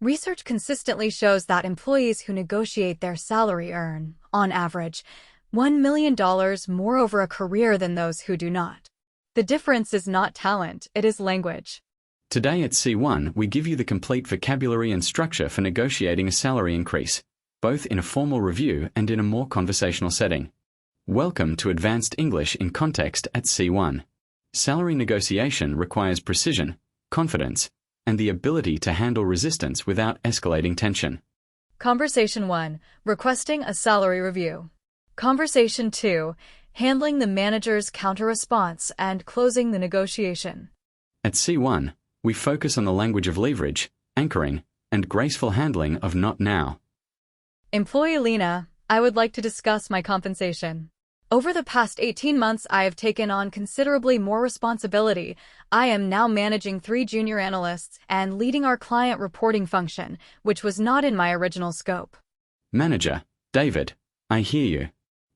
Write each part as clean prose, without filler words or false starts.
Research consistently shows that employees who negotiate their salary earn, on average, $1 million more over a career than those who do not. The difference is not talent, it is language. Today at C1, we give you the complete vocabulary and structure for negotiating a salary increase, both in a formal review and in a more conversational setting. Welcome to Advanced English in Context at C1. Salary negotiation requires precision, confidence, and the ability to handle resistance without escalating tension. Conversation 1. Requesting a salary review. Conversation 2. Handling the manager's counter-response and closing the negotiation. At C1, we focus on the language of leverage, anchoring, and graceful handling of not now. Employee Lena, I would like to discuss my compensation. Over the past 18 months, I have taken on considerably more responsibility. I am now managing 3 junior analysts and leading our client reporting function, which was not in my original scope. Manager, David, I hear you.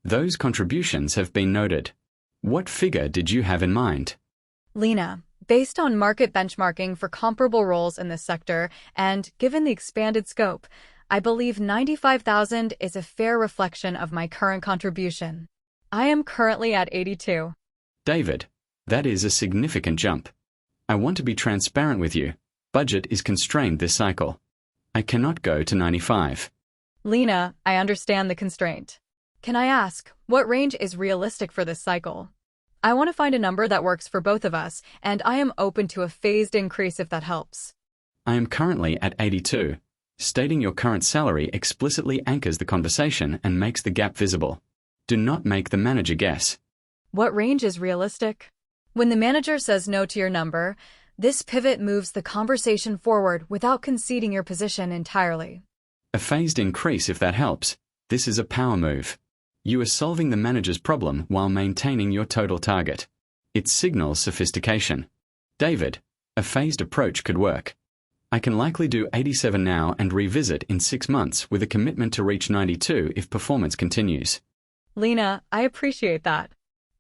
Those contributions have been noted. What figure did you have in mind? Lena, based on market benchmarking for comparable roles in this sector and given the expanded scope, I believe 95,000 is a fair reflection of my current contribution. I am currently at 82. David, that is a significant jump. I want to be transparent with you. Budget is constrained this cycle. I cannot go to 95. Lena, I understand the constraint. Can I ask, what range is realistic for this cycle? I want to find a number that works for both of us, and I am open to a phased increase if that helps. I am currently at 82. Stating your current salary explicitly anchors the conversation and makes the gap visible. Do not make the manager guess. What range is realistic? When the manager says no to your number, this pivot moves the conversation forward without conceding your position entirely. A phased increase if that helps. This is a power move. You are solving the manager's problem while maintaining your total target. It signals sophistication. David, a phased approach could work. I can likely do 87 now and revisit in 6 months with a commitment to reach 92 if performance continues. Lena, I appreciate that.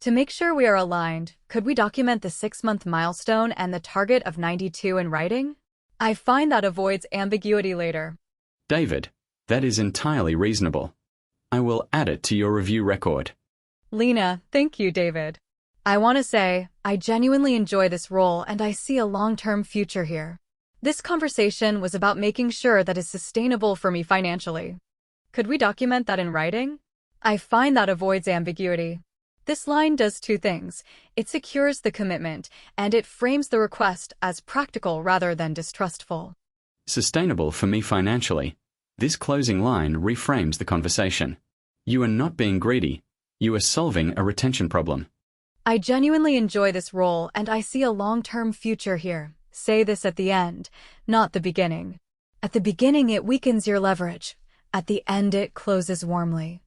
To make sure we are aligned, could we document the 6-month milestone and the target of 92 in writing? I find that avoids ambiguity later. David, that is entirely reasonable. I will add it to your review record. Lena, thank you, David. I want to say, I genuinely enjoy this role and I see a long-term future here. This conversation was about making sure that it's sustainable for me financially. Could we document that in writing? I find that avoids ambiguity. This line does 2 things. It secures the commitment, and it frames the request as practical rather than distrustful. Sustainable for me financially. This closing line reframes the conversation. You are not being greedy. You are solving a retention problem. I genuinely enjoy this role, and I see a long-term future here. Say this at the end, not the beginning. At the beginning, it weakens your leverage. At the end, it closes warmly.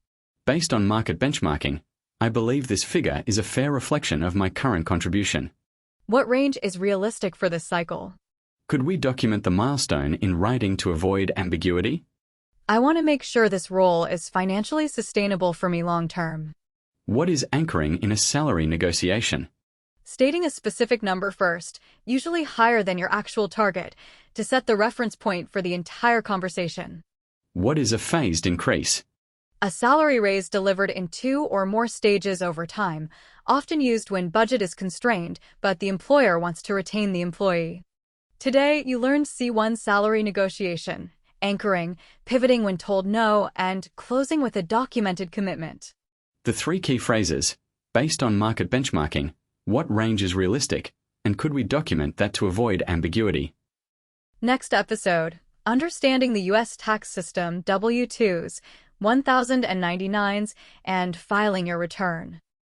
Based on market benchmarking, I believe this figure is a fair reflection of my current contribution. What range is realistic for this cycle? Could we document the milestone in writing to avoid ambiguity? I want to make sure this role is financially sustainable for me long-term. What is anchoring in a salary negotiation? Stating a specific number first, usually higher than your actual target, to set the reference point for the entire conversation. What is a phased increase? A salary raise delivered in 2 or more stages over time, often used when budget is constrained, but the employer wants to retain the employee. Today, you learned C1 salary negotiation, anchoring, pivoting when told no, and closing with a documented commitment. The 3 key phrases, based on market benchmarking, what range is realistic, and could we document that to avoid ambiguity? Next episode, Understanding the U.S. Tax System, W-2s, 1099s, and filing your return.